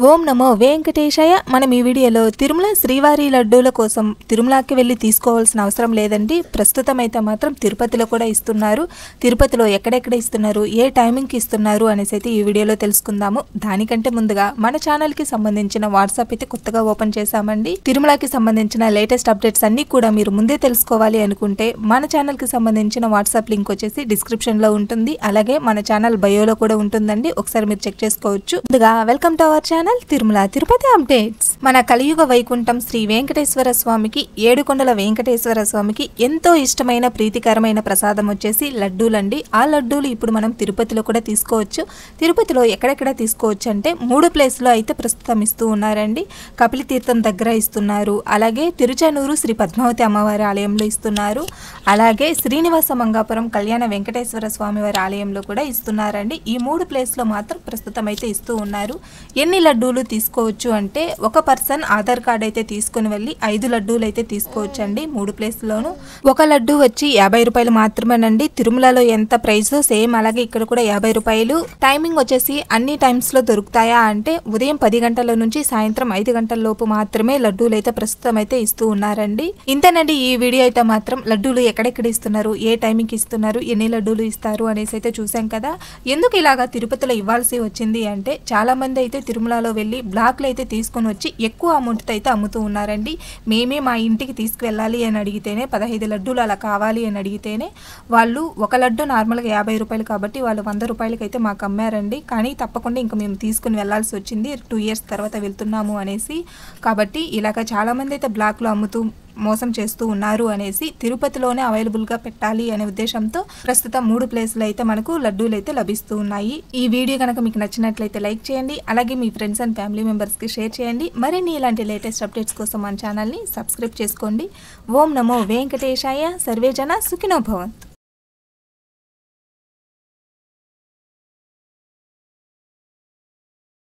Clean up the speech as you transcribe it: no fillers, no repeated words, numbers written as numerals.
ఓం నమో వెంకటేశాయ. మనం ఈ వీడియోలో తిరుమల శ్రీవారి లడ్డూల కోసం తిరుమలకి వెళ్ళి తీసుకోవాల్సిన అవసరం లేదండి. ప్రస్తుతం అయితే మాత్రం తిరుపతిలో కూడా ఇస్తున్నారు. తిరుపతిలో ఎక్కడెక్కడ ఇస్తున్నారు, ఏ టైమింగ్కి ఇస్తున్నారు అనేసి అయితే ఈ వీడియోలో తెలుసుకుందాము. దానికంటే ముందుగా మన ఛానల్కి సంబంధించిన వాట్సాప్ అయితే కొత్తగా ఓపెన్ చేశామండి. తిరుమలకి సంబంధించిన లేటెస్ట్ అప్డేట్స్ అన్నీ కూడా మీరు ముందే తెలుసుకోవాలి అనుకుంటే మన ఛానల్కి సంబంధించిన వాట్సాప్ లింక్ వచ్చేసి డిస్క్రిప్షన్లో ఉంటుంది. అలాగే మన ఛానల్ బయోలో కూడా ఉంటుందండి, ఒకసారి మీరు చెక్ చేసుకోవచ్చు. ముందుగా welcome to our channel Tirumala Tirupati updates. మన కలియుగ వైకుంఠం శ్రీ వెంకటేశ్వర స్వామికి, ఏడుకొండల వెంకటేశ్వర స్వామికి ఎంతో ఇష్టమైన ప్రీతికరమైన ప్రసాదం వచ్చేసి లడ్డూలండి. ఆ లడ్డూలు ఇప్పుడు మనం తిరుపతిలో కూడా తీసుకోవచ్చు. తిరుపతిలో ఎక్కడెక్కడ తీసుకోవచ్చు అంటే 3 ప్లేస్లో అయితే ప్రస్తుతం ఇస్తూ ఉన్నారండి. కపిలతీర్థం దగ్గర ఇస్తున్నారు, అలాగే తిరుచానూరు శ్రీ పద్మావతి అమ్మవారి ఆలయంలో ఇస్తున్నారు, అలాగే శ్రీనివాస మంగాపురం కళ్యాణ వెంకటేశ్వర స్వామి వారి ఆలయంలో కూడా ఇస్తున్నారండి. ఈ 3 ప్లేస్లో మాత్రం ప్రస్తుతం అయితే ఇస్తూ ఉన్నారు. ఎన్ని లడ్డూలు తీసుకోవచ్చు అంటే ఒక పర్సన్ ఆధార్ కార్డ్ అయితే తీసుకుని వెళ్ళి 5 లడ్డూలు అయితే తీసుకోవచ్చు అండి. 3 ప్లేస్లోనూ ఒక లడ్డు వచ్చి 50 రూపాయలు మాత్రమేనండి. తిరుమలలో ఎంత ప్రైస్ సేమ్ అలాగే ఇక్కడ కూడా 50 రూపాయలు. టైమింగ్ వచ్చేసి అన్ని టైమ్స్ లో దొరుకుతాయా అంటే ఉదయం 10 గంటల నుంచి సాయంత్రం 5 గంటల లోపు మాత్రమే లడ్డూలు అయితే ప్రస్తుతం అయితే ఇస్తూ ఉన్నారండి. ఇంతేనండి ఈ వీడియో అయితే మాత్రం. లడ్డూలు ఎక్కడెక్కడ ఇస్తున్నారు, ఏ టైమింగ్ ఇస్తున్నారు, ఎన్ని లడ్డూలు ఇస్తారు అనేసి అయితే చూసాం కదా. ఎందుకు ఇలాగా తిరుపతిలో ఇవ్వాల్సి వచ్చింది అంటే చాలా మంది అయితే తిరుమలలో వెళ్ళి బ్లాక్లు అయితే తీసుకొని వచ్చి ఎక్కువ అమౌంట్తో అయితే అమ్ముతూ ఉన్నారండి. మేమే మా ఇంటికి తీసుకువెళ్ళాలి అని అడిగితేనే 15 లడ్డూలు అలా కావాలి అని అడిగితేనే వాళ్ళు ఒక లడ్డు నార్మల్గా 50 రూపాయలు కాబట్టి వాళ్ళు 100 రూపాయలకి అయితే మాకు అమ్మారండి. కానీ తప్పకుండా ఇంకా మేము తీసుకుని వెళ్ళాల్సి వచ్చింది, 2 ఇయర్స్ తర్వాత వెళ్తున్నాము అనేసి. కాబట్టి ఇలాగ చాలామంది అయితే బ్లాక్లో అమ్ముతూ మోసం చేస్తూ ఉన్నారు అనేసి తిరుపతిలోనే అవైలబుల్గా పెట్టాలి అనే ఉద్దేశంతో ప్రస్తుతం 3 ప్లేస్లు అయితే మనకు లడ్డూలు అయితే లభిస్తూ ఉన్నాయి. ఈ వీడియో కనుక మీకు నచ్చినట్లయితే లైక్ చేయండి, అలాగే మీ ఫ్రెండ్స్ అండ్ ఫ్యామిలీ మెంబర్స్కి షేర్ చేయండి. మరిన్ని ఇలాంటి లేటెస్ట్ అప్డేట్స్ కోసం మన ఛానల్ని సబ్స్క్రైబ్ చేసుకోండి. ఓం నమో వెంకటేశాయ. సర్వే జన సుఖినో భవంతు.